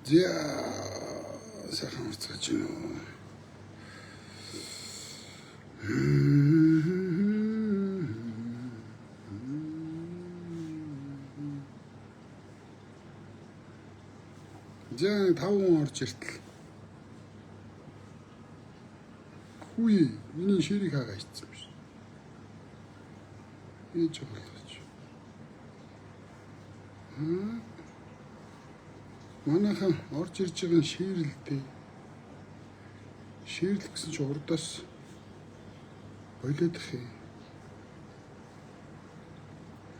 За сайхан уцгаж байна. За 5 хүн орж иртэл. Хүй, миний ширийг хаагаа ичсэн биш. Ээж болгооч. Манайхан орж ирж байгаа нь ширлдээ. Ширл гэсэн чи урдаас болоодох юм.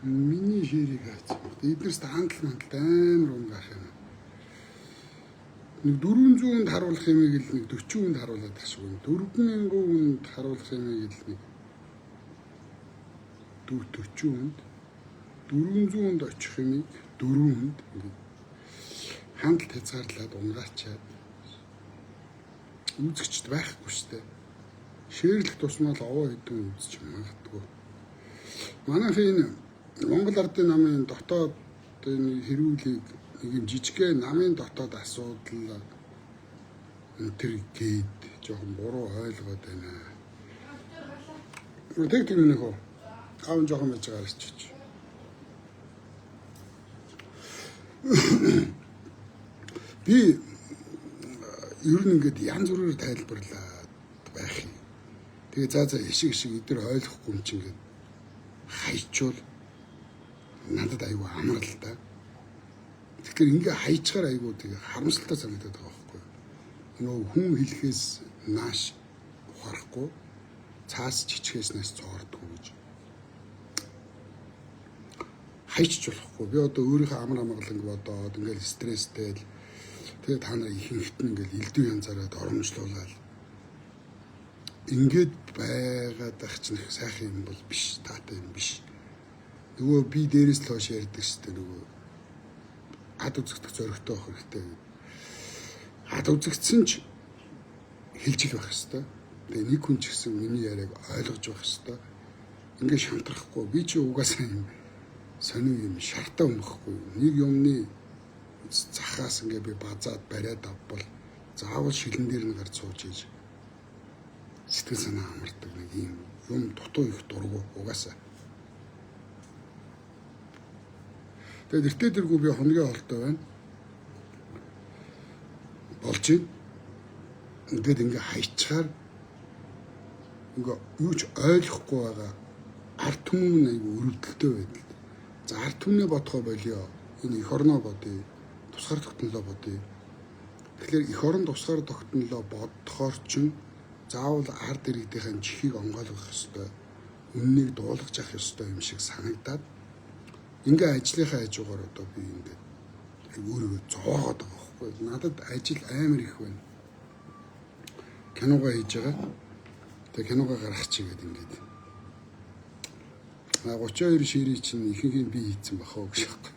Миний ширийг хаац. Эднэрс хандлт амар унгаах юм. Нэг 400-нд харуулах юм ийг л нэг 40-нд харуулдаг шүү. 4000-нд харуулах юм ийг л нэг 40-нд 400-нд очих юм 4-нд ингээд хандлт хязгаарлаад унгаачаад үзэгчд байхгүй штэ. Ширлэх тусмал овоо хэдэн үзэж магадгүй. Манайхын Монгол Ардын намын дотоод энэ хэрүүлийг нэг юм жижигхэн намын дотоод асуудал тэр гээд жоохон буруу ойлгоод байна. Тэг нэг хөө аав жоохон байж байгаа арчиж. Би ер нь ингээд янз бүрээр тайлбарлаад байх юм. Тэгээ за ишиг эдгээр ойлгохгүй юм чинь ингээд хайчвал надад аюу амрал та. Тэгэхээр ингээ хайчгаар аюу тэгээ харамсалтай санагдаад байгаа байхгүй. Нөгөө хүн хэлэхээс нааш ухаарахгүй цаас жичгээс нас цоордгүй гэж. Хайчж болохгүй. Би одоо өөрийнхөө амар амгаланг бодоод ингээл стресстэй л тэгээ та нар ихэнхт нь ингээл элдв янзаараа оромжлуулаад ингээд байгаад ах чинь сайхан юм бол биш, таатай юм биш. Нөгөө би дээрээс л хойш ярьдаг шүү дээ нөгөө ад үзэгдэх зоригтой байх хэрэгтэй. Ад үзэгдсэн ч хэлж ил байх хэрэгтэй. Тэгээ нэг хүн ч гэсэн миний яриаг ойлгож байх хэрэгтэй. Ингээ шантрахгүй би чи угаасаа юм сонио юм шартаа өмөхгүй. Нэг юмны захаас ингээ би базаад бариад авбал заавал шилэн дээр нь гарч сууж ийж сэтгэл санаа амардаг нэг юм дутуу их дургу угаасаа. Тэгээд эртээ дэргүй би хоногийн хоолтой байна. Болж байна. Ингээд ингээ хайчаар ингээ юу ч ойлгохгүй байгаа ард түмэн айгу өрөвдөлтөө байдаг. За ард түмнээ бодхоо болио. Энэ эх орноо бодъё. Тусгаар тогтнолоо бодъё. Тэгэхээр эх орон тусгаар тогтнолоо бодохоор чинь заавал ард иргэдийн чихийг онгойлгох ёстой. Үннийг дуулгаж авах ёстой юм шиг санагдаад ингээ ажлынхаа хажуугаар одоо би ингээ өөрийгөө зоогоод байгаа байхгүй. Надад ажил амар их байна. Киногоо хийж байгаа. Тэгээ киногоо гаргах чигээд ингээд. 32 ширээ чинь ихэнх би хийцэн бахаа гэж байна.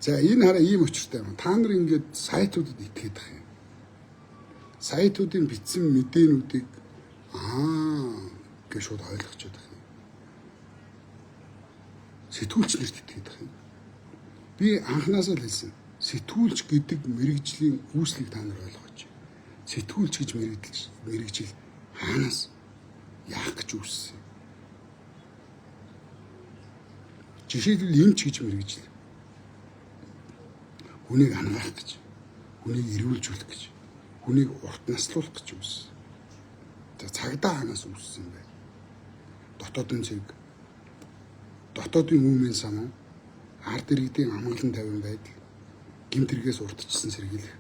За энэ хараа ийм өчртэй юм. Та нар ингээд сайтуудад итгээд байгаа юм. Сайтуудын бичсэн мэдээнүүдийг гэж шууд ойлгочод байгаа юм. Сэтгүүлч нарт итгээд байгаа юм. Би анханасаа л хэлсэн. Сэтгүүлч гэдэг мэрэгжлийн үүслийг та нар ойлгооч. Сэтгүүлч гэж мэрэгжил хаанаас яах гэж үүссэн. Жишээлбэл эмч гэж мэрэгжил. Хүнийг ангаах гэж, хүнийг эрүүлжүүлэх гэж, хүнийг урт наслуулах гэж үүссэн. За цагдаа хаанаас үүссэн бэ? Дотоодын зэрэг, дотоодын үүмэн самуу, ард иргэдийн амгалан тавин байдал, гэмт хэрэгээс урдчилсан сэргийлэх,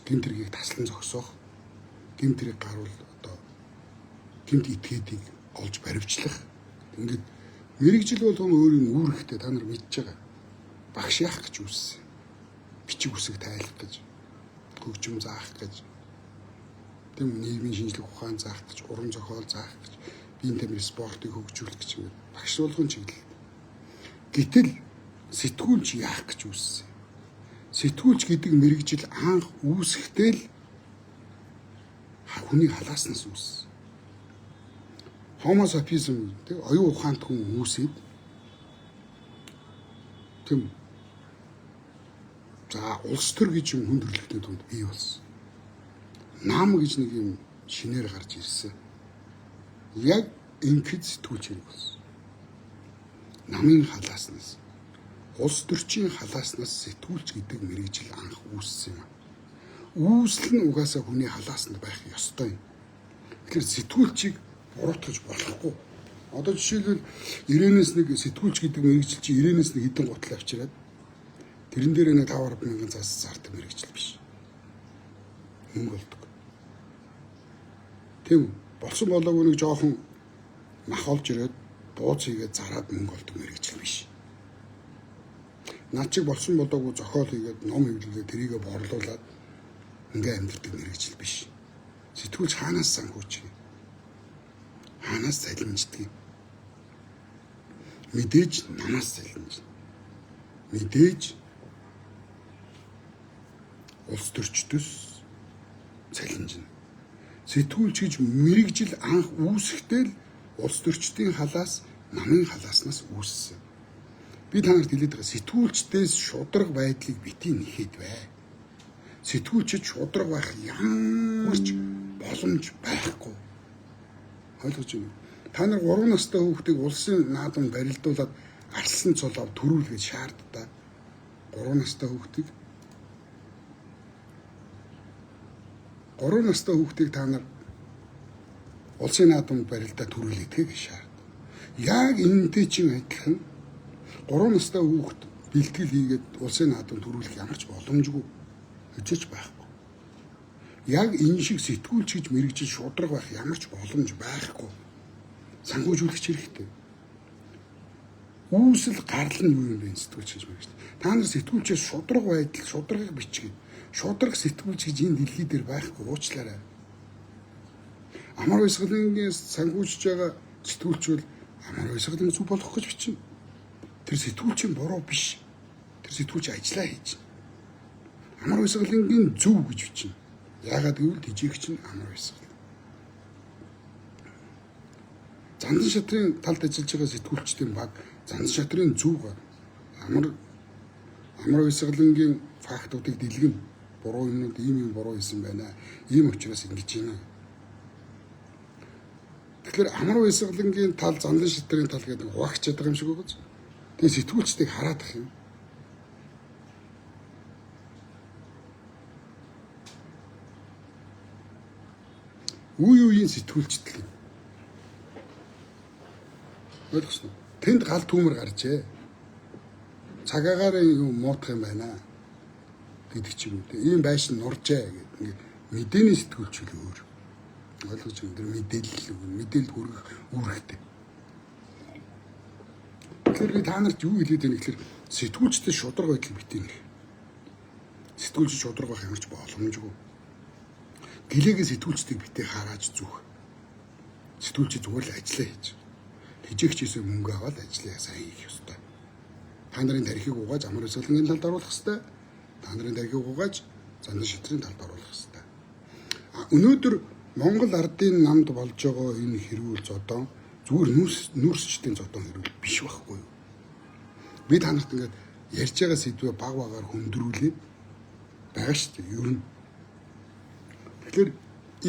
гэмт хэргийг таслан зогсоох, гэмт хэрэг гарвал одоо гэмт этгээдийг олж баривчлах. Ингээд мэрэгжил болгон өөрийн үүрэгтэй та нар мэдж байгаа. Багш яах гэж үүссэн. Бичиг үсэг тайлах гэж, хөгжим заах гэж, тийм нийгмийн шинжлэх ухаан заах гэж, уран зохиол заах гэж, биеийн тамирын спортыг хөгжүүлэх гэж ингээд багш болгон чиглэл. Гэтэл сэтгүүлч яах гэж үүссэн. Сэтгүүлч гэдэг мэрэгжил анх үүсэхдээ л хүний халааснаас үүссэн. Homo sapiens тэг оюун ухаант хүн үүсээд тийм За улс төр гэж юм хүн төрөлхтний дунд бий болсон. Нам гэж нэг юм шинээр гарч ирсэн. Яг ингээд сэтгүүлч хэрэг болсон. Намын халааснаас, улс төрчийн халааснаас сэтгүүлч гэдэг мэргэжил анх үүссэн юм. Үүсэл нь угаасаа хүний халаасанд байх ёстой юм. Тэгэхээр сэтгүүлчийг буруутгаж болохгүй. Одоо жишээлбэл ирээнээс нэг сэтгүүлч гэдэг мэргэжил чи ирээнээс нэг хэдэн гутал авчираад тэрэн дээр нэг 5-10 мянган цаас зардаг мэргэжил биш. Мөнгө болдог. Тийм болсон болоогүй нэг жоохон мах олж ирээд бууз хийгээд зараад мөнгө олдог мэргэжил биш. Наад чиг болсон болоогүй зохиол хийгээд ном хэвлүүлээд тэрийгэ борлуулад ингээ амьддаг мэргэжил биш. Сэтгүүлч хаанаас санхүүч вэ? Хаанаас залинждаг юм? Мэдээж намаас залинж. Мэдээж улс төрчдөөс залинжна. Сэтгүүлч гэж мэргэжил анх үүсэхдээ л улс төрчдийн халаас, намын халааснаас үүссэн. Би танарт хэлээд байгаа сэтгүүлчдээс шударга байдлыг битгий нэхэд бай. Сэтгүүлчд шударга байх ямар ч боломж байхгүй. Ойлгож байна уу? Та нар 3 настай хүүхдийг улсын наадамд барилдуулаад арслан цолоо төрүүлгээд шаарддаг. 3 настай хүүхдийг та нар улсын наадамд барилдаа төрүүлээдгээ гэж шаарддаг. Яг энэтэй чинь адилхан 3 настай хүүхд бэлтгэл хийгээд улсын наадамд төрүүлэх ямар ч боломжгүй хэзээч байхгүй. Яг энэ шиг сэтгүүлч гэж мэргэжил шударга байх ямар ч боломж байхгүй. Санхүүжүүлэгч хэрэгтэй. Үүсэл гарлал нь юу юм бэ сэтгүүлч гэж мэргэжил. Та нар сэтгүүлчээс шударга байдал, шударгыг бичгээд шударга сэтгүүлч гэж энэ дэлхий дээр байхгүй уучлаарай. Амар уйсгалынгийн санхүүжж байгаа сэтгүүлч бол амар уйсгалын зүг болох гэж бичнэ. Тэр сэтгүүлчийн буруу биш. Тэр сэтгүүлч ажиллаа хийж. Амар уйсгалынгийн зүв гэж бичнэ. Яагаад гэвэл тижээгч нь амар уйсгал. Зандан шатрын талд ажиллаж байгаа сэтгүүлчдийн баг зандан шатрын зүв амар уйсгалынгийн фактуудыг дэлгэн буруу юмнууд ийм буруу хийсэн байна. Ийм учраас ингэж байна. Тэгэхээр амар уйсгалынгийн тал зандан шатрын тал гэдэг хуваагч чаддаг юм шиг байгаа. Тэгээ сэтгүүлчдийг хараад ах юм. Үе үеийн сэтгүүлчдэг юм. Ойлгосноо. Тэнд гал түүмэр гарчээ. Цагаагаар юм муутах юм байна гэдэг ч юм уу. Ийм байшин нуржээ гэдэг. Ингээд мэдээний сэтгүүлч үл өөр. Ойлгож байна. Тэр мэдээлэл үүрэгтэй. Тэгэхээр би та нарт юу хэлээд байна гэхээр сэтгүүлчтэй шударга байдлыг битгий нэх. Сэтгүүлч шударга байх ямар ч боломжгүй. Гэлээгээ сэтгүүлчдийг битээ харааж зүх. Сэтгүүлч зүгээр л ажиллаа хийж. Хижээгчээсээ мөнгө аваад ажиллаа сайн хийх ёстой. Та нарын тарихыг угааж амар уйсгалын талд оруулах ёстой. Та нарын тарихыг угааж зандан шатрын талд оруулах ёстой. Өнөөдөр Монгол ардын намд болж байгаа энэ хэрүүл зодон зүгээр нүүрсчдийн зодон хэрүүл биш байхгүй юу? Би та нарт ингээд ярьж байгаа сэдвээ баг багаар хөндрүүлээд байгаа шүү дээ. Ер нь. Тэгэхээр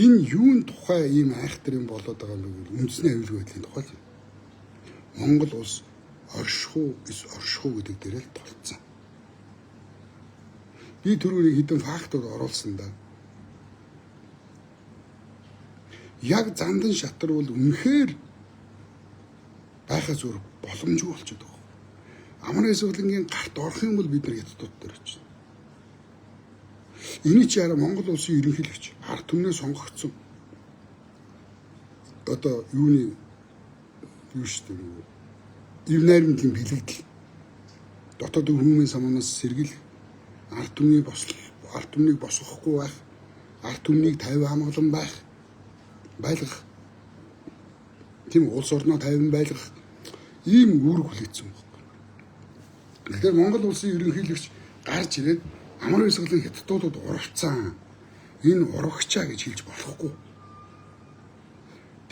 энэ юун тухай ийм айхтар юм болоод байгаа юм бэ гэвэл үндэсний аюулгүй байдлын тухай л юм. Монгол улс оршихуу гэдэг дээрээ л толцсон. Би түрүүний хэдэн фактууд оруулсан да. Яг зандан шатар бол үнэхээр байхаа зүр боломжгүй болчиход байгаа. Амар уйсгалынгийн гарт орох юм бол бид нар хятадууд дээр очив. Энэ ч яараа Монгол улсын ерөнхийлөгч ард түмнээ сонгогдсон. Одоо юу шүү дээ. Ив найрамдлын бэлэгдэл. Дотоод хүмүүсийн самнаас сэргэл ард түмнийг босгохгүй байх, ард түмнийг 50 хамгаалan байлгах. Тийм улс орноо 50 байлгах ийм үүрэг хүлээсэн байна. Тэгэхээр Монгол улсын ерөнхийлөгч гарч ирээд амар уйсгалын хятадуудад урвцсан. Энэ урвагчаа гэж хэлж болохгүй.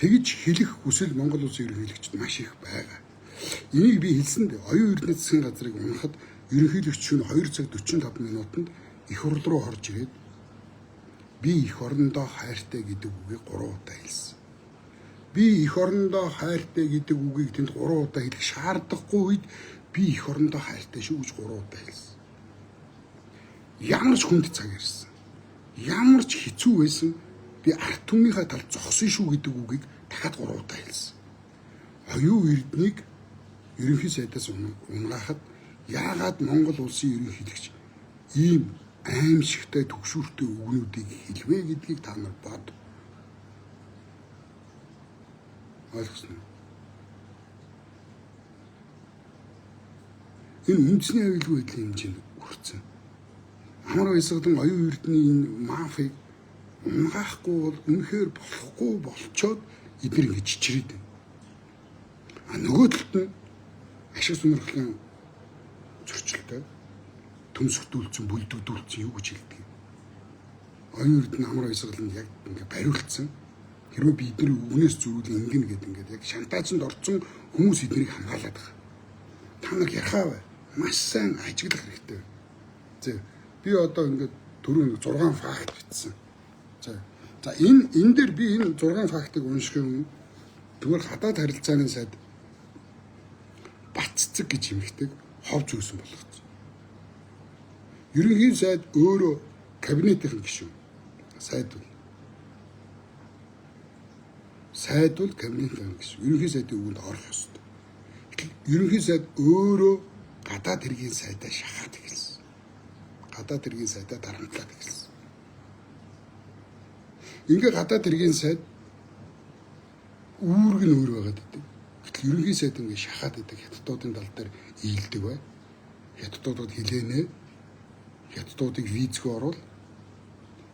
Тэгж хэлэх хүсэл Монгол улсын ерөнхийлөгчд маш их байгаа. Энийг би хэлсэн дээ. Оюун эрдэнэ засгийн газрыг унахад ерөнхийлөгч нь 2 цаг 45 минутанд эх орол руу орж ирээд би эх орондоо хайртай гэдэг үгийг 3 удаа хэлсэн. Би эх орондоо хайртай гэдэг үгийг тэнд 3 удаа хэлэх шаардлагагүй үед би эх орондоо хайртай шүү гэж 3 удаа хэлсэн. Ямар ч хүнд цаг ирсэн. Ямар ч хэцүү байсан би арт түмнийхээ талд зогсон шүү гэдэг үгийг дахиад 3 удаа хэлсэн. Оюун эрднийг ерөнхий сайдаас унгаахад яагаад Монгол улсын ерөнхийлөгч ийм аимшигтай төгшүүртэй үгнүүдийг хэлвэ гэдгийг та нар бод. Ойлгосноо. Энэ үндэсний аюулгүй байдлын хэмжээнд хүрсэн. Амар баясгалан оюун эрдний энэ мафийг унгаахгүй бол үнэхээр болохгүй болчоод эдгээр ингэж чичрээд байна. Нөгөө талд нь ашиг сонирхлын зөрчилтэй төмсгдүүлсэн, бүлдэгдүүлсэн юу гэж хэлдэг. Оюун эрдэнэ амар баясгаланд яг ингээ бариулсан. Хэрвээ би эдний үгнээс зөрүүл ингэнэ гэдэг ингээд яг шантаажинд орсон хүмүүс эднийг хамгаалаад байгаа. Та нар ярхаа бай. Маш сайн ажиглах хэрэгтэй. Би одоо ингээд түрүү 6 факт бичсэн. За энэ дээр би энэ 6 фактыг унших юм. Тэгвэл хадаад харилцааны сайд Баццэг гэж юмхдэг хов зөөсөн болгоцсон. Ерөнхий сайд өөрөө кабинетийн гишүүн. Сайдвал кабинетийн гишүүн. Ерөнхий сайдын үгэнд орох ёстой. Ерөнхий сайд өөрөө гадаад хэргийн сайдаа шахаад эхэлсэн. Гадаад хэргийн сайдаа дарамтлаад эхэлсэн. Ингээ гадаад хэргийн сайд үүрэг нь өөр байгаад байдаг. Гэтэл ерөнхий сайд ингээ шахаад байдаг хятадуудын тал дээр ийдэг бай. Хятадуудад хэлэнэ. Хятадуудыг визгүй оруул.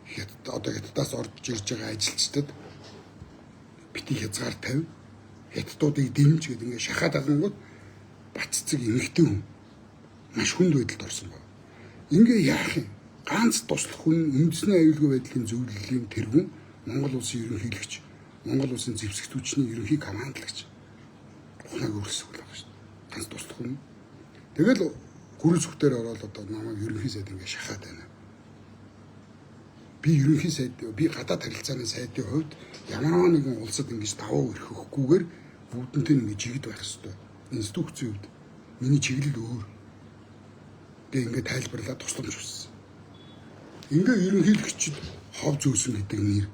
Хятадаас орж ирж байгаа ажилчдад бити хязгаар тавь. Хятадуудыг дэмж гэдэг ингээ шахаад агангууд Баццэг эмэгтэй хүн маш хүнд байдалд орсон байна. Ингээ яах юм? Ганц туслах хүн үндэсний аюулгүй байдлын зөвлөлийн тэргүүн Монгол улсын ерөнхийлөгч, Монгол улсын зэвсэгтүүчний ерөнхий командлагч ухааг өрсөх болох шүү дээ. Ганц туслах хүн. Тэгэл гүрэн зүгтээр ороод одоо намайг ерөнхий сайд ингээ шахаад байна. Би ерөнхий сайд, би гадаад харилцааны сайдын хувьд ямар нэгэн улсад ингэж давуу өрхөхгүйгээр бүгдэнтэй нэг жигд байх хэрэгтэй. Институцийн хувьд миний чиглэл өөр. Гэ ингээ тайлбарлаад тусламж хүссэн. Ингээ ерөнхийлөгчд хов зөөсөн гэдэг нэр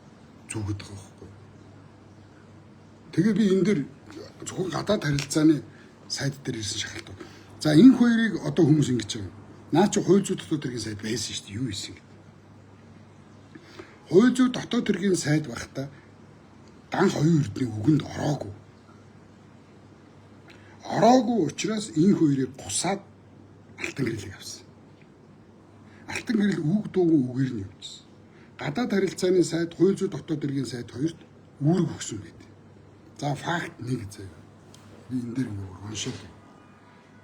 зүгэд байгаа байхгүй. Тэгээ би энэ дэр зөвхөн гадаад харилцааны сайд дээр ирсэн шахалт. За энэ хоёрыг одоо хүмүүс ингэж байгаа. Наа чи хууль зүйн дотоод хэргийн сайд байсан шүү дээ. Юу хийсэн гэдэг. Хууль зүйн дотоод хэргийн сайд байхдаа данх оюун эрдний үгэнд ороогүй. Ороогүй учраас энэ хоёрыг бусаад алтан гэрэлийг авсан. Алтан гэрэл үг дуугүй үгээр нь явуулсан. Гадаад харилцааны сайд, хууль зүйн дотоод хэргийн сайд хоёрт үүрэг өгсөн байдаг. За факт 1 заяа. Би энэ дээр нэг уншаад.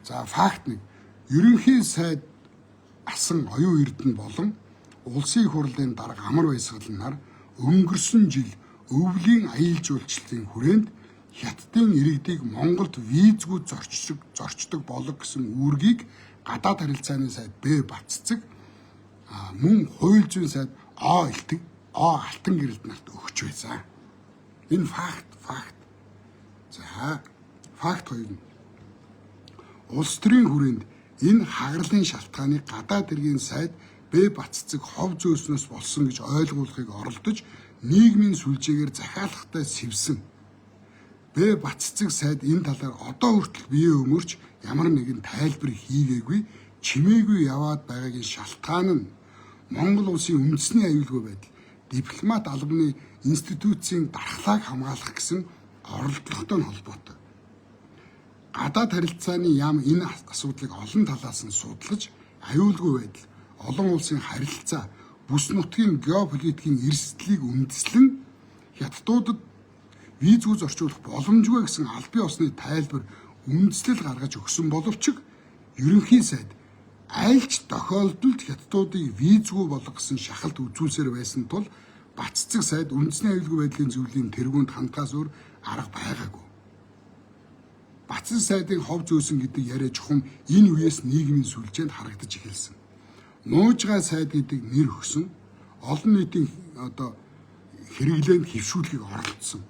За факт 1. Ерөнхий сайд асан оюун эрдэнэ болон улсын их хурлын дарга амар баясгалан нар өнгөрсөн жил өвлийн аялал жуулчлалын хүрээнд Хятадын иргэдийг Монголд визгүй зорчдог болог гэсэн үүргийг гадаад харилцааны сайд Б Баццэг мөн хууль зүйн сайд О алтан гэрэлд нарт өгч байсан. Энэ факт. За факт 2. Улс төрийн хүрээнд энэ хагарлын шалтгааныг гадаад хэргийн сайд Б Баццэг хов зөөснөөс болсон гэж ойлгуулахыг оролдож нийгмийн сүлжээгээр захиалгатай сэвсэн. Б Баццэг сайд энэ талаар одоо хүртэл бие өмөрч ямар нэгэн тайлбар хийгээгүй, чимээгүй яваад байгаагийн шалтгаан нь Монгол улсын үндэсний аюулгүй байдал, дипломат албаны институцийн дархлааг хамгаалах гэсэн оролдлоготой холбоотой. Гадаад харилцааны яам энэ асуудлыг олон талаас нь судлаж, аюулгүй байдал, олон улсын харилцаа, бүс нутгийн геополитикийн эрсдлийг үндэслэн хятадуудад визгүй зорчуулах боломжгүй гэсэн аль бие усны тайлбар үндэслэл гаргаж өгсөн боловч ерөнхий сайд айлч тохиолдолд хятадуудыг визгүй болгосон шахалт үзүүлсээр байсан тул Баццэг сайд үндэсний аюулгүй байдлын зөвлөлийн тэргүүнд хандхаас өөр арга байгаагүй. Бацхан сайдын хов зөөсөн гэдэг яриа чухам энэ үеэс нийгмийн сүлжээнд харагдаж эхэлсэн. Нуужгаа сайд гэдэг нэр өгсөн олон нийтийн хэрэглээнд хэвшүүлгийг оролцсон.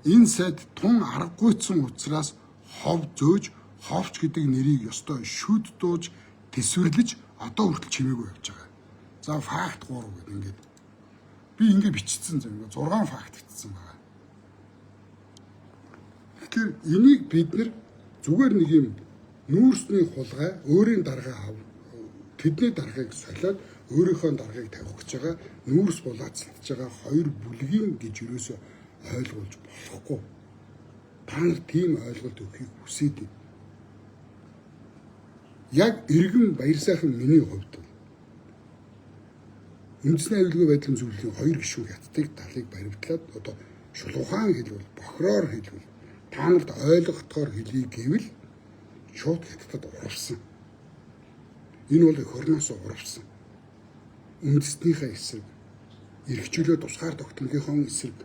Энэ сайд тун аргагүйцсэн учраас хов зөөж ховч гэдэг нэрийг ёстой шүд дууж тэсвэрлэж одоо хүртэл чимээгүй явж байгаа. За факт 3 гэдэг ингээд би ингээд бичсэн зөв 6 факт бичсэн байгаа. Тэгэхээр энийг бид нар зүгээр нэг юм нүүрсний хулгай өөрийн даргаа тэдний даргаыг солиод өөрийнхөө даргаыг тавих гэж байгаа нүүрс булаацлж байгаа хоёр бүлгийн гэж юусоо ойлгуулж болохгүй. Та нар тийм ойлголт өгөхийг хүсээд байна. Яг иргэн баяр сайхан миний хувьд үндэсний аюулгүй байдлын зөвлөлийн хоёр гишүүн хятадыг талыг баримтлаад одоо шулуухаан хэлбэл бохроор хэлбэл та нарт ойлгохдоор хэлье гэвэл шууд хятадд урвсан. Энэ бол эх орноос урвсан. Үндэснийхээ эсрэг, эрхчлөө тусгаар тогтногынхон эсрэг,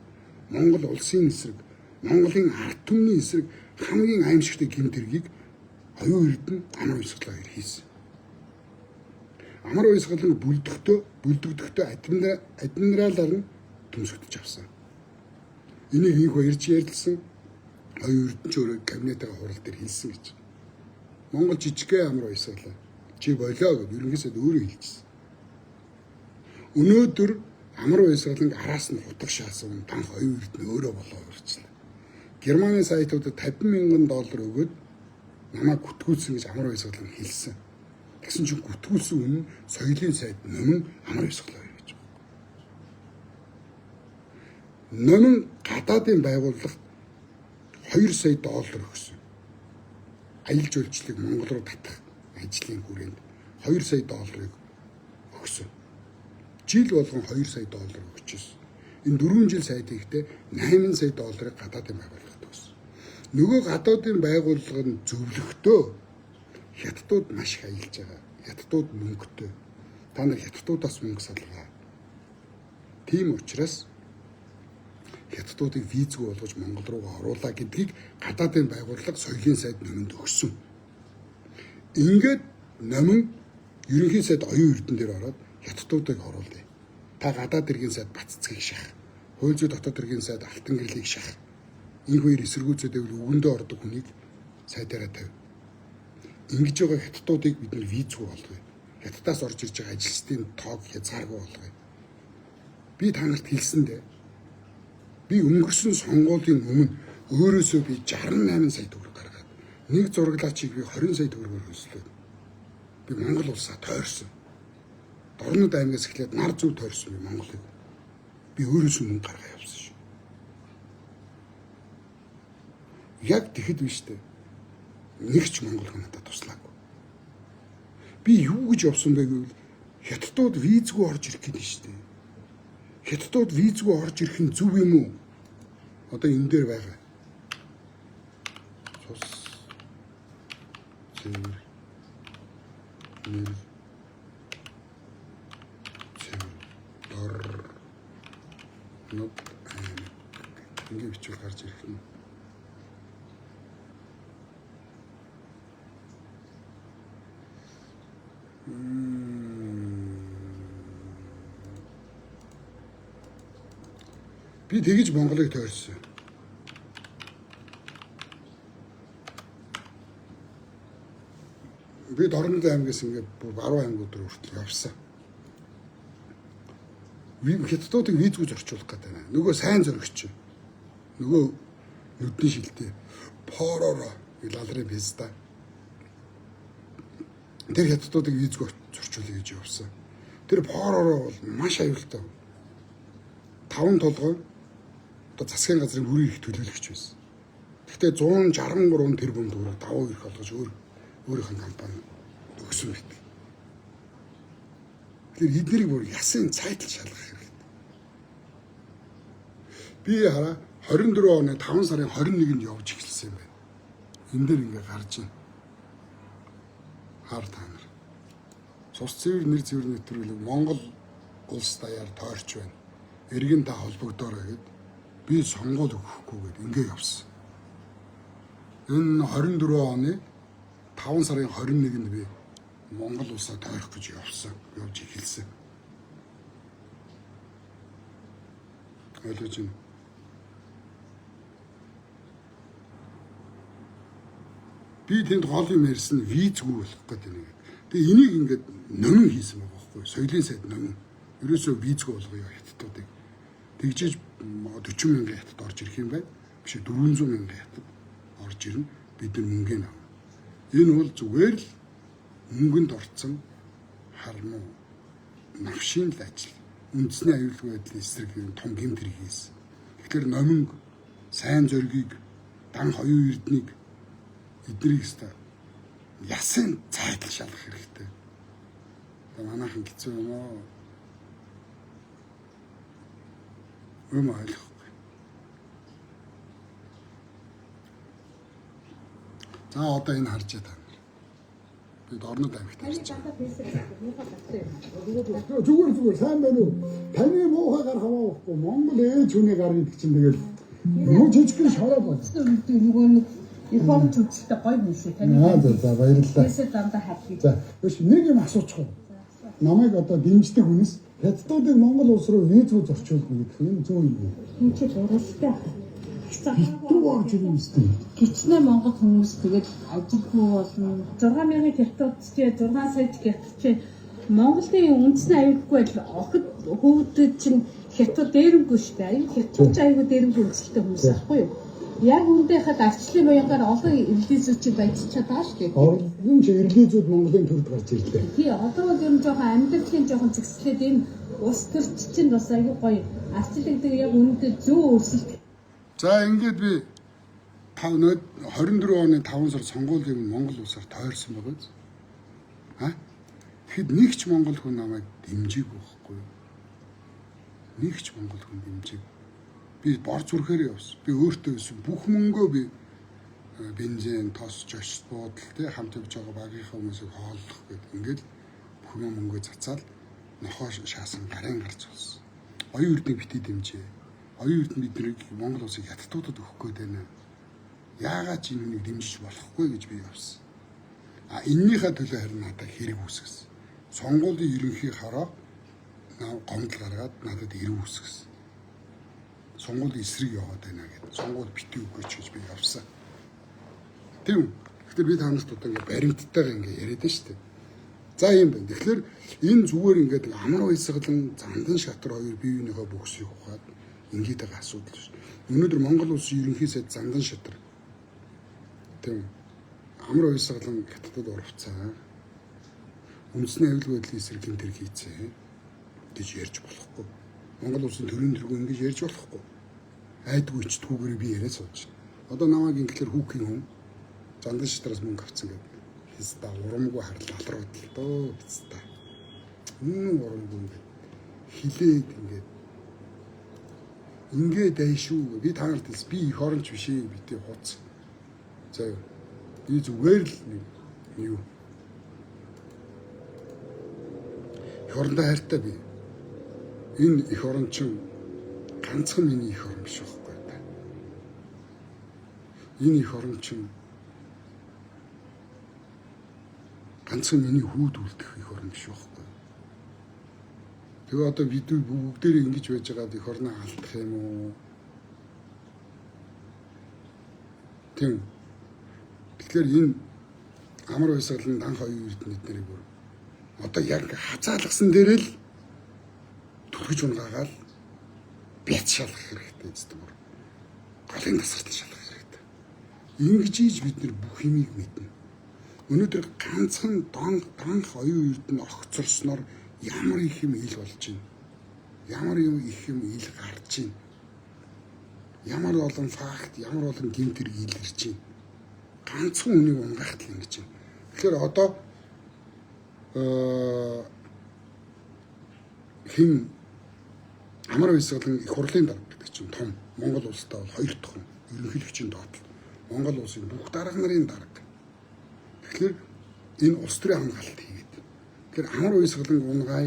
Монгол улсын эсрэг, Монголын ард түмний эсрэг хамгийн аимшигтай гэмт хэргийг оюун эрдэнэ амар уйсгалаа хийсэн. Амар уйсгалыг бүлдөгдөхдөө адмиралаар нь төмсгдөж авсан. Энийг инх баярч ярьлсан оюун эрдэнэ өөрөө кабинетийн хурал дээр хэлсэн гэж. Монгол жижигхэн амар уйсгалаа. Чи болоо гэж ерөнхийдөө өөрөө хэлчихсэн. Өнөөдөр амар уйсгалыг араас нь хутаг шаасан танх оюун эрдэнэ өөрөө болоо өрчлээ. Германы сайтуудад $50,000 өгөөд намайг гүтгүүлсэн гэж амар уйсгалыг хэлсэн. Тэгсэн чинь гүтгүүлсэн үнэ соёлын сайд номин амар уйсгалаа гэж байна. Номин гадаадын байгууллагт $2 сая өгсөн. Аялал жуулчлалыг Монгол руу татах ажлын хүрээнд $2 сая өгсөн. Жил болгон $2 сая өгчээсэн. Энэ 4 жил сайд ихтэй $8 сая гадаадын байгууллагад өгсөн. Нөгөө гадаадын байгууллага нь зөвлөхдөө хятадууд маш их аялж байгаа. Хятадууд мөнгөтэй. Та нар хятадуудаас мөнгө салгаа. Тийм учраас хятадуудыг визгүй болгож Монгол руу оруулаа гэдгийг гадаадын байгууллага соёлын сайд номонд өгсөн. Ингээд номон ерөнхий сайд оюун эрдэнэ дээр ороод хятадуудыг оруулъя. Та гадаад иргэн сайд Баццгийг шах. Хууль зүйн дотоод иргэн сайд Алтан гэрлийг шах. Энэ хоёр эсэргүүцээд байвал өгөндөө ордог хүнийг сайдаараа тавь. Ингэж байгаа хятадуудыг бид нэр визгүй болгоё. Хятадаас орж ирж байгаа ажилчдын тоог хязгааргүй болгоё. Би та нарт хэлсэндээ би өнгөрсөн сонгуулийн өмнө өөрөөсөө би 68 сая төгрөг гаргаад нэг зураглаачийг би 20 сая төгрөгөөр хөнслөө. Би Монгол улсаа тойрсон. Дорнод аймгаас эхлээд нар зүв тойрсон би Монголыг. Би өөрөөсөө мөнгө гаргаа явуулсан шүү. Яг тэгэхэд биш үү? Нэг ч Монгол хүн надад туслаагүй. Би юу гэж явсан бэ гэвэл хятадууд визгүй орж ирэх гэдэг нь шүү дээ. Хятадууд визгүй орж ирэх нь зөв юм уу? Одоо энэ дээр байгаа. Цус зэр нэр дор нот ингэ бичвэл гарч ирэх нь. Би тэгж Монголыг тойрсон. Би Дорнод аймгаас ингээд баруун аймгууд руу хүртэл явсан. Хятадуудыг визгүй зорчуулах гэдэг байна. Нөгөө сайн зөрөгч. Нөгөө нүдний шилтэй Пороро лалрын визда. Тэр хятадуудыг визгүй зорчуулъя гэж явсан. Тэр Пороро бол маш аюултай. 5 толгой одоо засгийн газрын бүрийн их төлөөлөгч байсан. Гэхдээ 163 тэрбум төгрөг давуу ирэх олгож өөрийнх нь компани өгсөн байт. Тэгэхээр эднийг бүр ясын цайтал шалгах хэрэгтэй. Би хараа 24 оны 5 сарын 21-нд явж эхэлсэн юм байна. Энэ дээр ингээ гарч байна. Хар та нар. Цус цэвэр нэр цэвэр нэвтрүүлэг Монгол улс даяар тойрч байна. Эргэн та холбогдоорой гэд би сонгуул өгөхгүй гэд ингээ явсан. Энэ 24 оны 5 сарын 21-нд би Монгол улсаа тойрох гэж явж эхэлсэн. Ойлгож байна. Би тэнд гол юм ярьсан визгүй болох гэдэг нэг. Тэгээ энийг ингээд номин хийсэн байгаа байхгүй. Соёлын сайд номин. Ерөөсөө визгүй болгоё хятадуудыг. Тэгжээж 40 мянган хятад орж ирэх юм байна. Биш 400 мянган хятад орж ирнэ. Бид нар мөнгө авна. Энэ бол зүгээр л мөнгөнд орцсон хармуу навшийн л ажил. Үндэсний аюулгүй байдлын эсрэг том гэмт хэрэг хийсэн. Тэгэхээр номин сайн зоригийг дан хоёрын эрднийг эднийг өстой ясын цайдл шалгах хэрэгтэй. Манайхан хэцүү юм аа. Юм ойлгохгүй. За одоо энэ харж байгаа. Бид орнод амьхтай. Зүгээр сайн байна уу? Таны муухай гар хамаахгүй Монгол ээж хүний гар гэдэг чинь тэгэл муу жижигхэн шороод байна. Нөгөө нэг информ зүйлтэй гоё юм шиг таны. За баярлалаа. Тэсээ дандаа хавчих. За биш нэг юм асуучих уу? Намайг одоо дэмждэг хүнээс хятадуудыг Монгол улс руу визгүй зорчуулна гэдэг энэ зөв юм уу? Энэ ч уралтай. Хятад орж ирнэ үстэй. Гичнээ Монгол хүмүүс тэгээд ажилгүй болно. 6000 хятад ч 6 сая хятад ч Монголын үндэсний аюулгүй байдал охид хөвгдөд чинь хятад дээрэмгүй шүү дээ. Энэ хятадч аюулгүй дээрэмгүй үндэстэй хүмүүс аахгүй юу? Яг үүндээ хад арчлын баянгаар олон релизүүчийг баяжчихад байгаа шүү дээ. Орон ч релизүүд Монголын төрд гарч ирлээ. Тий, одоо бол юм жоохон амьдралын жоохон зэгслээд энэ ус төрч чинь бас аюу гоё арчлагддаг яг үүндээ зөө өрсөлт. За ингээд би 24 оны 5 сар сонгуулийн Монгол улсаар тойрсон байгаа биз? Тэгэхэд нэг ч Монгол хүн намайг дэмжиж байхгүй юу? Нэг ч Монгол хүн дэмжиж. Би бор зүрхээр явсан. Би өөртөө байсан бүх мөнгөө би бензин, тос, жошт буудал тэ хамт явж байгаа багийнхаа хүмүүсийг хооллох гэдэг. Ингээд бүх мөнгөө цацаал нохоо шаасан гарын гарч болсон. Оюун эрдэнэ бити дэмжээ. Оюун эрдэнэ биднийг Монгол улсыг хятадуудад өгөх гээд байна. Яагаад ч энэ хүнийг дэмжиж болохгүй гэж би явсан. Эннийхээ төлөө харин надад хэрэг үүсгэсэн. Сонгуулийн ерөнхий хараа гомдол гаргаад надад хэрэг үүсгэсэн. Сонгуулийн эсрэг яваад байна гэдэг. Сонгуул бити өгөөч гэж би явсан. Тийм. Тэгэхээр би танаас одоо ингээ баримттайгаа ингээ яриад байна шүү дээ. За юм байна. Тэгэхээр энэ зүгээр ингээд амар баясгалан зандан шатар хоёр бие биенийхөө бөхсийг ухаад ингээд байгаа асуудал шүү. Өнөөдөр Монгол улсын ерөнхий сайд зандан шатар. Тийм. Амар баясгалан хятадд орвцаа. Үндэсний аюулгүй байдлын эсрэг гэмт хэрэг хийцээ гэж ярьж болохгүй. Монгол улсын төрийн тэргүү ингэж ярьж болохгүй. Айдгүй ч түүгээр би яриад сууж. Одоо намайг ингээр хүүхийн хүн зандан шатраас мөнгө авцсан гэдэг. Хэвста урамгүй харлал алрууд л дөө хэвста. Урамгүй ингээд хилээд ингээд дайшгүй. Би та нарт би их оронч биш ээ битээ хуц. За би зүгээр л юу. Их орондоо хайртай би. Энэ их орон чинь ганцхан миний их орон биш байхгүй та. Энэ их орон чинь ганцхан миний хүүд үлдэх их орон биш байхгүй. Тэгээ одоо бид бүгдээрээ ингэж байж байгаад их орноо алдах юм уу? Тийм. Тэгэхээр энэ амар баясгалан дан хоёрын эрдэнэт бүр одоо яг хазаалгасан дээрээ л түргэж унгаагаал бяц шалгах хэрэгтэй гэдэг юм. Голын тасгартал шалгах хэрэгтэй. Ингэж ийж бид нар бүх юмыг мэднэ. Өнөөдөр ганцхан данх оюун эрдэнэ огцорсноор ямар их юм ил болж байна. Ямар их юм ил гарч байна. Ямар олон факт, ямар олон гэмт хэрэг илэрч байна. Ганцхан үнийг унгаахт л ингэж байна. Тэгэхээр одоо хин амар баясгалан их хурлын дарга гэдэг чинь том Монгол улстай бол хоёр дахь ерөнхийлөгчийн доотлол. Монгол улсын бүх дарга нарын дарга. Тэгэхээр энэ улс төрийн хамгаалалт хийгээд. Тэгэхээр амар баясгалан унгай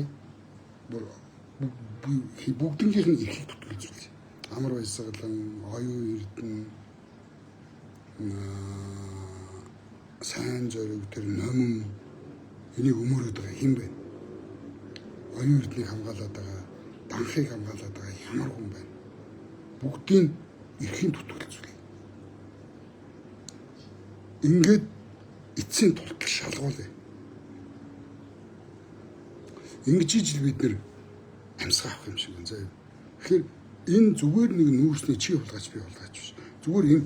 бүгднгийнх нь эрхийг төтгөж үзүүлээ. Амар баясгалан, оюун эрдэнэ, сайн зориг тэр номин энийг өмөрөд байгаа хэн бэ? Оюун эрднийг хамгаалаад байгаа, данхыг хамгаалаад байгаа ямар хүн байна? Бүгдийг эрхийн тутгалцуул. Ингээд эцсийн тултал шалгуулъя. Ингэж ижил бид нэр амьсгаа авах юм шиг байна заа. Тэгэхээр энэ зүгээр нэг нүүрсний чи хулгайч би хулгайч биш. Зүгээр энэ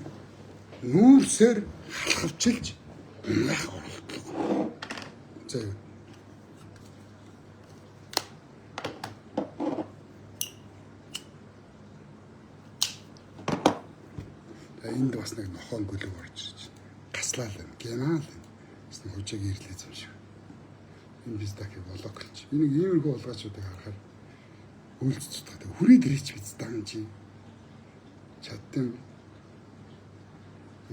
нүүрсээр халахвчилж яах орлого. Заа. Энд бас нэг нохоон гөлөг орж ирж байна. Таслал байна, генал байна. Бас нэг хужааг ирлээ юм шиг. Энэ биздак блоколч. Энийг иймэрхүү болгоочдыг харахаар үйлцэж байгаа. Хүрээд ирээч биз даан чи. Чаттан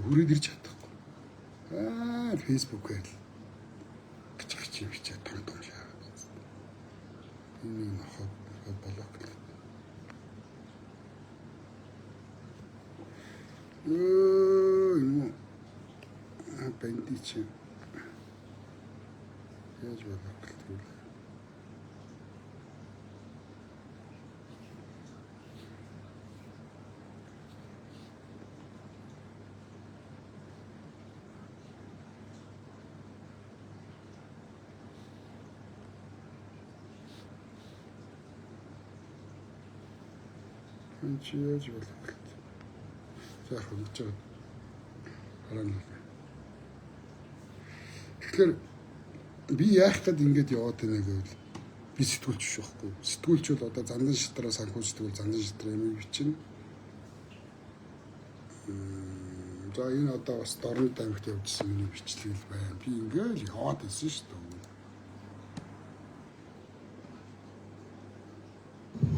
хүрээд ирж чадахгүй. Facebook-ээр гэж юм чи том шаагаад. Энэ нохоо блоколч. Юм бандич яаж болов. Чи яаж болов. За хөвж байгаа. Харин. Тэгэхээр би яах гээд ингэж яваад байна гэвэл би сэтгүүлч биш байхгүй. Сэтгүүлч бол одоо зандан шитраа санхүү сэтгүүл зандан шитраа юм бичнэ. За энэ одоо бас Дорнод аймагт явуулсан миний бичлэг л байна. Би ингээл яваад байсан шүү дээ.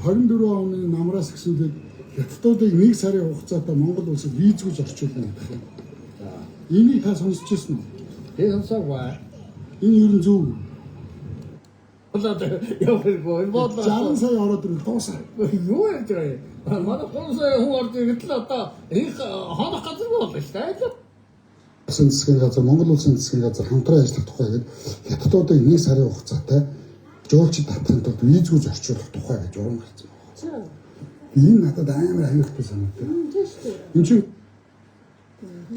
24 оны намраас эхлээд хятадуудыг 1 сарын хугацаатай Монгол улсад визгүй зорчуулна гэх юм. Энийг та сонсч ирсэн үү? Тэгээ сонсоогүй. Энэ ер нь зөв. Болоод явахгүй. 60 сая ороод ирвэл дуусаа. Юу ярьж байгаа юм? Манай 3 сая хүн орж ирэтэл одоо их хонох газар болно шүү дээ. Засгийн газар, Монгол улсын засгийн газар хамтран ажиллах тухай гэдэг хятадуудыг 1 сарын хугацаатай жуулчид татахын тулд визгүй зорчуулах тухай гэж урам гарсан. Энэ надад амар аюултай санагдав. Энэ чинь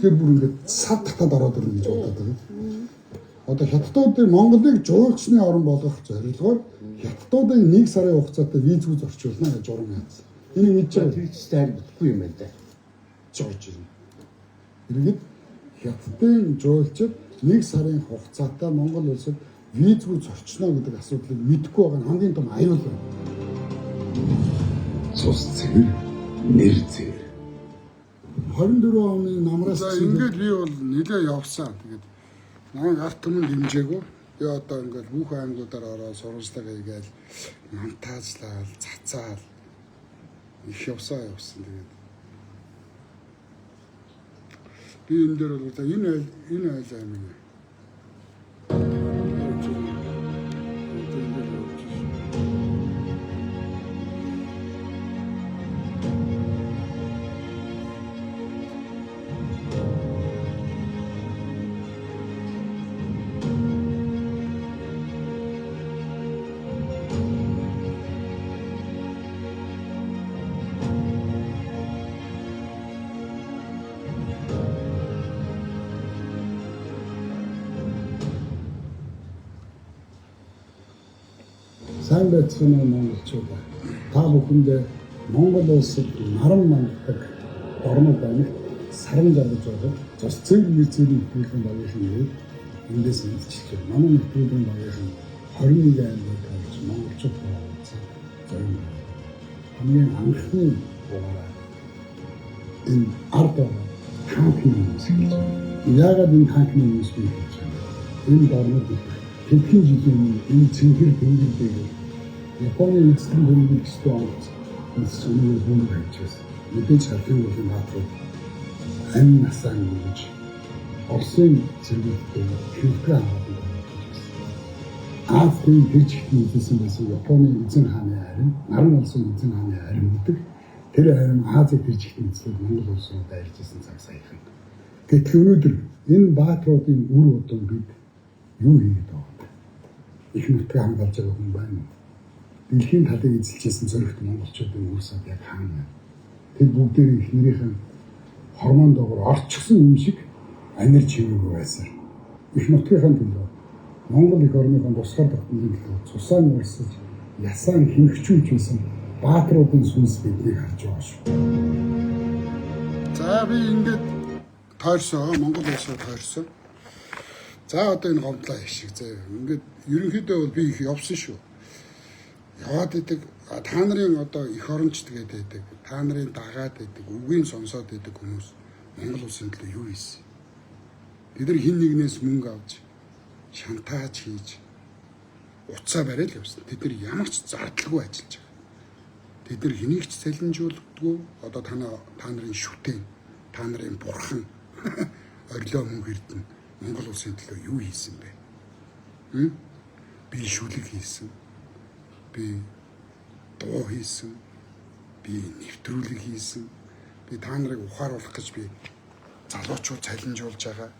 тэр бүр ингээд сад татад ороод ирнэ гэж бодоод байна. Одоо хятадуудыг Монголыг жуулчны орн болгох зорилгоор хятадуудыг 1 сарын хугацаатай визгүй зорчуулна гэж урам яасан. Энийг мэдж байгаа Твиттерээр харагдахгүй юм байна да. жуулч юм. Иргэд хятадын жуулчид 1 сарын хугацаатай Монгол улсад визгүй зорчно гэдэг асуудлыг мэдэхгүй байгаа нь хамгийн том аюул байна. Цус цэвэр, нэр цэвэр. 24 оны намраас ингээд би бол нэлээ явсан. Тэгээд намайг арт түмэн дэмжээгүй. Би одоо ингээд бүх аймагуудаар ороод сурвалжлага хийгээл монтажлал, цацаал их явсан. Тэгээд би энэ дээр бол энэ айл аймаг. Сайн байцгаана монголчуудаа. Та бүхэндээ Монгол улсад наран манддаг Дорнод аймагт саран жаргаж байгаа цус цэвэр нэвтрүүлгийн нэвтрүүлгийн багийн эндээс мэдчихлээ. Манай нэвтрүүлгийн багийн 21 аймаг тавьж монголчууд болсон. Зарим хамгийн анхны дугаараа энэ ард танкны хүмүүс гэж байна. Яагаад энэ танкны хүмүүс бий гэж байна? Энэ Дорнод хэдхэн жилийн энэ цэнхэр тэмдэглэдэг Японы эзлэн хөндлөлтөд онц энэ сүмийн хүн байжээс мэдээж хатын болон баатрууд амин насаа гэж Оросын зэрэгтэй хилбэр аваад Африкийн дэжигтэн эзэн байсан Японы эзэн хааны харин наран улсын эзэн хааны харин гэдэг тэр харин Азийн дэжигтэн эзлээд Монгол улсыг дайрч ирсэн цаг саяхан. Гэтэл өнөөдөр энэ баатруудын үр удам бид юу хийгээд байгаа? Их нутгийг хамгаалж байгаа хүн байна уу? Дэлхийн талыг эзэлжсэн зөрөгт монголчуудын үрсэд яг хаана? Тэд бүгдээ эхнэрийнхэн хормон доогоор орчихсон юм шиг анир чивээг байсан. Их нутгийн төлөө Монгол их орныхон тусгаар тогтнолын төлөө цусаан урсаж ясаан хинхчүүлж байсан баатруудын сүнс биднийг харж байгаа шүү. За би ингээд тойрсоо Монгол улсад тойрсоо. За одоо энэ гомдлоо хийшиг заяа. Ингээд ерөнхийдөө бол би их явсан шүү. Яваад идэг та нарын одоо их орончд гэдэг та нарын дагаад идэг үгийн сонсоод идэг хүмүүс Монгол улсын төлөө юу хийсэн? Бид нар хин нэгнээс мөнгө авч шантааж хийж уцаа бариад явсан. Тэд нар ямар ч зардалгүй ажиллаж байгаа. Тэд нар хэнийг ч цалинжуулдаггүй. Одоо та нарын шүтэн, та нарын бурхан орилоо мөнгө эрдэнэ Монгол улсын төлөө юу хийсэн бэ? Би шүлэг хийсэн. Би дуу хийсэн. Би нэвтрүүлэг хийсэн. Би та нарыг ухааруулах гэж би залуучууд цалинжуулж байгаа.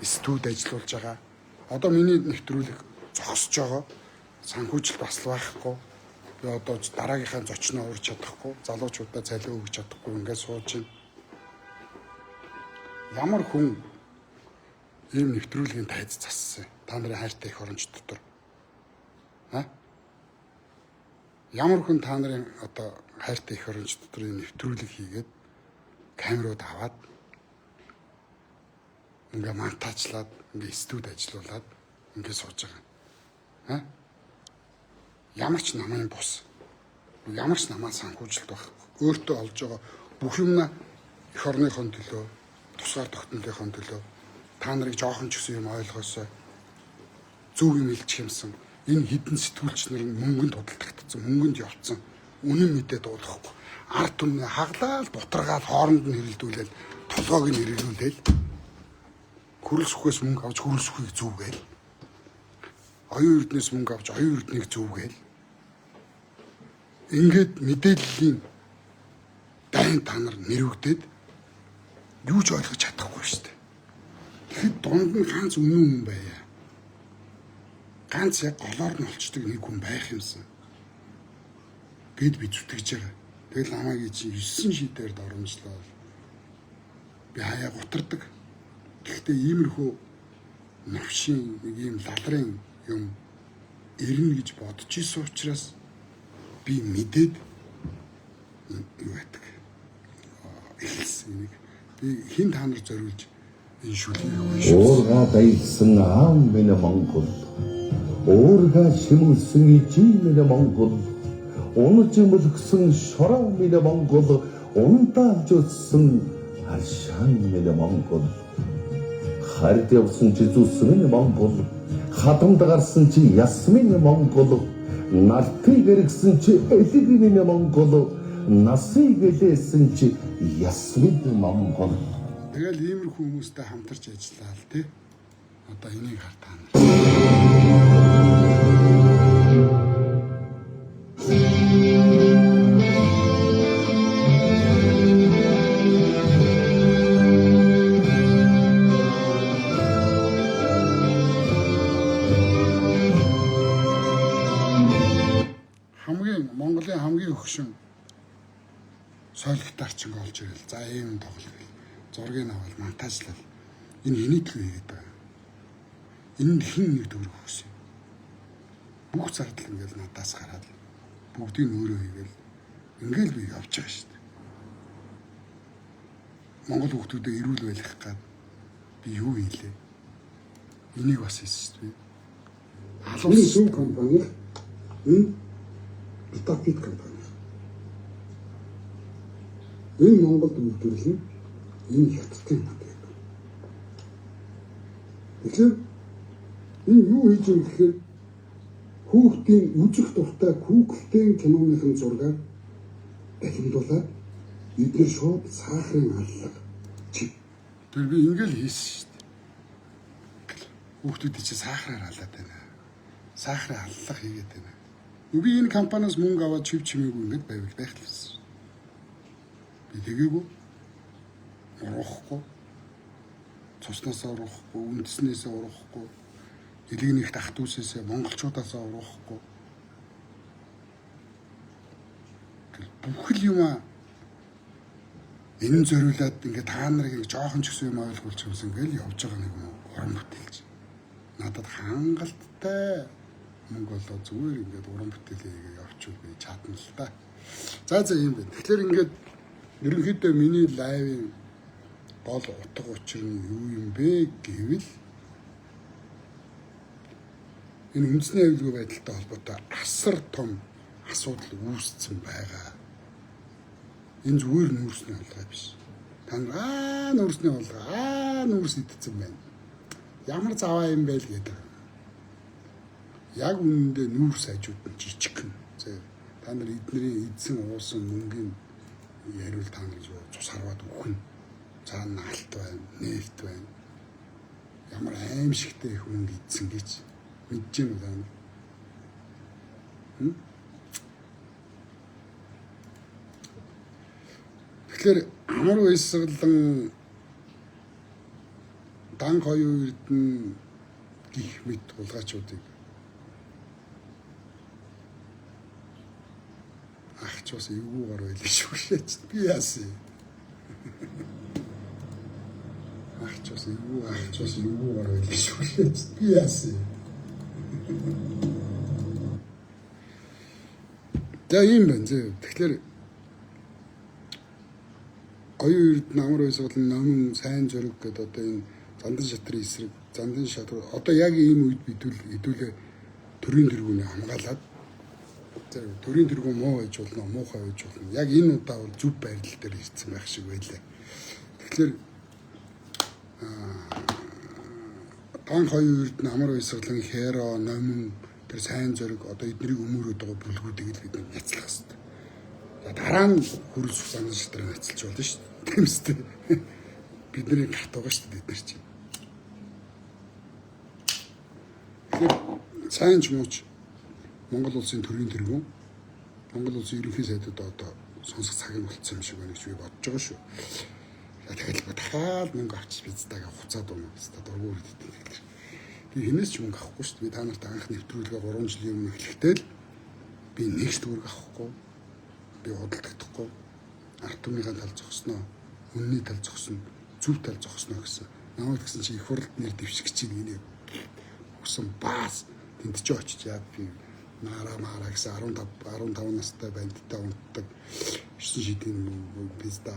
Студ ажиллуулж байгаа. Одоо миний нэвтрүүлэг зогсож байгаа. Санхүүжилт бас байхгүй. Би одоо дараагийнхаа зочноо урьж чадахгүй. Залуучуудаа цалин өгч чадахгүй ингээд сууж байна. Ямар хүн ийм нэвтрүүлгийн тайз зассан. Та нарын хайртай их оронч дотор. Ямар хүн та нарын одоо хайртай их оронч дотор ийм нэвтрүүлэг хийгээд камерууд аваад ингээ монтажлаад ингээ студ ажиллуулад ингээ сууж байгаа. Ямар ч намын бус. Ямар ч намаа санхүүжилт байх. Өөртөө олж байгаа бүх юмна их орныхон төлөө, тусгаар тогтнолынхон төлөө та нарыг жоохон ч гэсэн юм ойлгоосоо зөв юм хэлчих юмсан. Энэ хідэн сэтгүүлч нар мөнгөнд худалдагдсан, мөнгөнд явцсан. Үнэн мэдээ дуулахгүй. Ард түмний хаглаад, бутаргаад, хооронд нь хэрэлдүүлээл, толгойг нь хэрэглүүлээл. Хөрөлсөхөөс мөнгө авч хөрөлсөхийг зүвгээл. Оюун эрдэнэс мөнгө авч оюун эрднийг зүвгээл. Ингээд мэдээллийн дайн та нар нэрвэгдээд юу ч ойлгож чадахгүй шүү дээ. Тэгэхэд дунд нь ганц үнэн хүн байя. Ганц яг голоор нь олчдаг нэг хүн байх юмсан. Гэд би зүтгэж байгаа. Тэгэл намайг чи 9 шидээр доромжлоо. Би хаяа гутардаг. Гэхдээ иймэрхүү навшийн нэг юм лалрын юм ирнэ гэж бодож исэн учраас би мэдээд юу байдаг. Эхэлсэн нэг би хин та нар зориулж энэ шүлгийг уншиж. Уурга дайсан аам минь Монгол. Уурга шимүүлсэн ижи минь Монгол. Унаж мөлгсөн шороо минь Монгол. Ундаалж өссөн аршаан минь Монгол. Хард явсан чи зүс минь Монгол. Хатамд гарсан чи яс минь Монгол. Нартыг гэргсэн чи элэг минь Монгол. Насыг гэлээсэн чи яс минь Монгол. Тэгэл иймэрхүү хүмүүстэй хамтарч ажиллаа л тий. Одоо энийг хар та нар. Монголын хамгийн өгшин соёлогтой орчин олж ирэл. За ийм тоглол. Зургийг аваад монтажлал. Энэ хэний төлөө хийгээд байгаа. Энэ хин нэг төгрөг өгсөн. Бүх зардал ингээл надаас гараад бүгдийг өөрөө хийгээл ингээл би явж байгаа шүү дээ. Монгол хүмүүстэй эрүүл байх гад би юу хийлээ? Энийг бас хийсэн шүү дээ. Алуун сүм компани Битапит компани. Энэ Монголд үйлдвэрлэн энэ хятадын над байдаг. Тэгэхээр энэ юу хийж байгаа гэхээр хүүхдийн үзэх дуртай Google-ийн киноныхын зургаар дахимдуулаад эдгээр шууд сахарын аллаг чив. Тэр би ингээл хийсэн шүү дээ. Хүүхдүүд чи сахараар алаад байна. Сахарын аллах хийгээд байна. Би энэ компаниас мөнгө аваад чив чимээгүй ингэж байвал байхлаасан. Би тэгээгүй. Орохгүй. цуснаас урахгүй, үндэснээс урахгүй, элэгнийх ах дүүсээс монголчуудаас урахгүй. Бүхэл юм энэ зориулаад ингээд та нарыг жоохон ч гэсэн юм ойлгуулж юмсан гэл явж байгаа нэг юм уран бүтээлч. Надад хангалттай мөнгө болоо зүгээр ингээд уран бүтээлээ явуучвал би чадна л та. За ийм байна. Тэгэхээр ингээд ерөнхийдөө миний лайвын гол утга учир нь юу юм бэ гэвэл энэ үндэсний аюулгүй байдалтай холбоотой асар том асуудал үүссэн байгаа. Энэ зүгээр нүүрсний холгой биш. Та нар нүүрсний холгой нүүрс идсэн байна. Ямар заваа юм бэ л гэдэг. Яг үнэндээ нүүрс хажууд нь жижигхэн. Та нар эдний эзэн уусан мөнгөний яриул та нар цус харваад өгөх нь. Цаана алт байна, нефт байна. Ямар аимшигтэй их мөнгө идсэн гэж мэдэж байна уу та нар? Тэгэхээр амар уйсгалан дан хоёр эрдэн гих мэд улгаачуудыг ах ч бас эвгүүгээр байлаа шүү шээч. Би яасан. Ах ч бас эвгүүгээр байлаа шүү шээч. Би яасан. За ийм байна зэ. Тэгэхээр оюун эрдэнэ амар уйсгалан номын сайн зориг гэдэг одоо энэ зандан шатрын эсрэг, зандан шатар одоо яг ийм үед хэдүүлээ төрийн тэргүүний хамгаалаад төрийн тэргүүн муу байж болно, муухай байж болно. Яг энэ удаа бол зөв байрлал дээр ирсэн байх шиг байлаа. Тэгэхээр дан хоёр эрдэнэ амар уйсгалан хэро номын тэр сайн зориг одоо эднийг өмөрөөд байгаа бүлгүүдийг л бид няцлах хэрэгтэй. Дараа нь хөрөлж зандан шатрыг няцлж болно шүү дээ. Тийм үстэй. Бидний гарт байгаа шүү дээ бид нар чинь. Тэгэхээр сайн ч мууч Монгол улсын төрийн тэргүүн Монгол улсын ерөнхий сайдад одоо сонсох цаг нь болцсон юм шиг байна гэж би бодож байгаа шүү. Тэгэхээр дахиад мөнгө авчиж бидтэйгээ хуцаад өгнө гэсэн дургуур хийдэг. Би хинээс ч мөнгө авахгүй шүү дээ. Би та нарт анх нэвтрүүлгээ 3 жилийн өмнө эхлэхдээ л би нэг ч төгрөг авахгүй. Би худалдагдахгүй. Ард түмнийхээ тал зогсноо, үнний тал зогсно, зөв тал зогсноо гэсэн. Намайг гэсэн чи их хурлд нэр дэвших чинь энийг өгсөн баас тэнд ч очиж яа би мара гэсэн 15 настай бандтай унтдаг 9 шидийн писта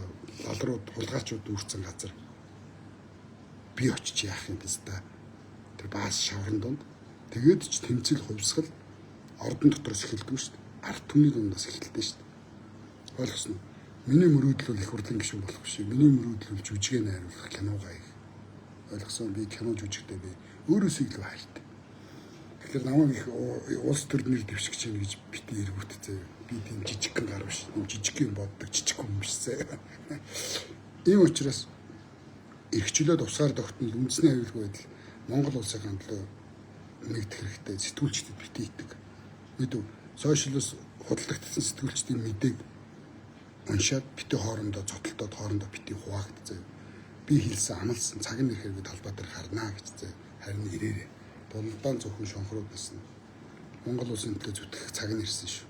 лалрууд хулгайчууд үүрсэн газар би очиж яах юм писта тэр баас шаврын донд тэгээд ч тэмцэл хувьсгал ордон дотроос эхэлдэг шүү дээ. Ард түмний дундаас эхэлдэг шүү дээ. Ойлгосноо? Миний мөрөөдөл бол их хурлын гишүүн болох биш. Миний мөрөөдөл бол жүжигээ найруулах, киногаа хийх. Ойлгосон? Би кино жүжигтэй би өөрөөсөө илүү хайртай. Тэгэхээр намайг их улс төрнөр дэвших чинь гэж битээ эргүүтцээ. Би тийм жижигхэн гар биш. Тийм жижигхэн боддог жижиг хүн бишсэ. Ийм учраас эрхчлөөд усаар тогтнол үндэсний аюулгүй байдал Монгол улсын хандлага нэгдэх хэрэгтэй. Сэтгүүлчдэд битээ итдэг. Мэдв. Сошиалс худалдагдсан сэтгүүлчдийн мэдээг уншаад битээ хоорондоо цотолтоод хоорондоо битээ хуваагдцээ. Би хэлсэн амлсан цаг нь ирэхээр бид талбай дээр харнаа гэж зэ. Харин ирээрээ. Дулдаан зөвхөн шонхрууд байсан. Монгол улсын төлөө зүтгэх цаг нь ирсэн шүү.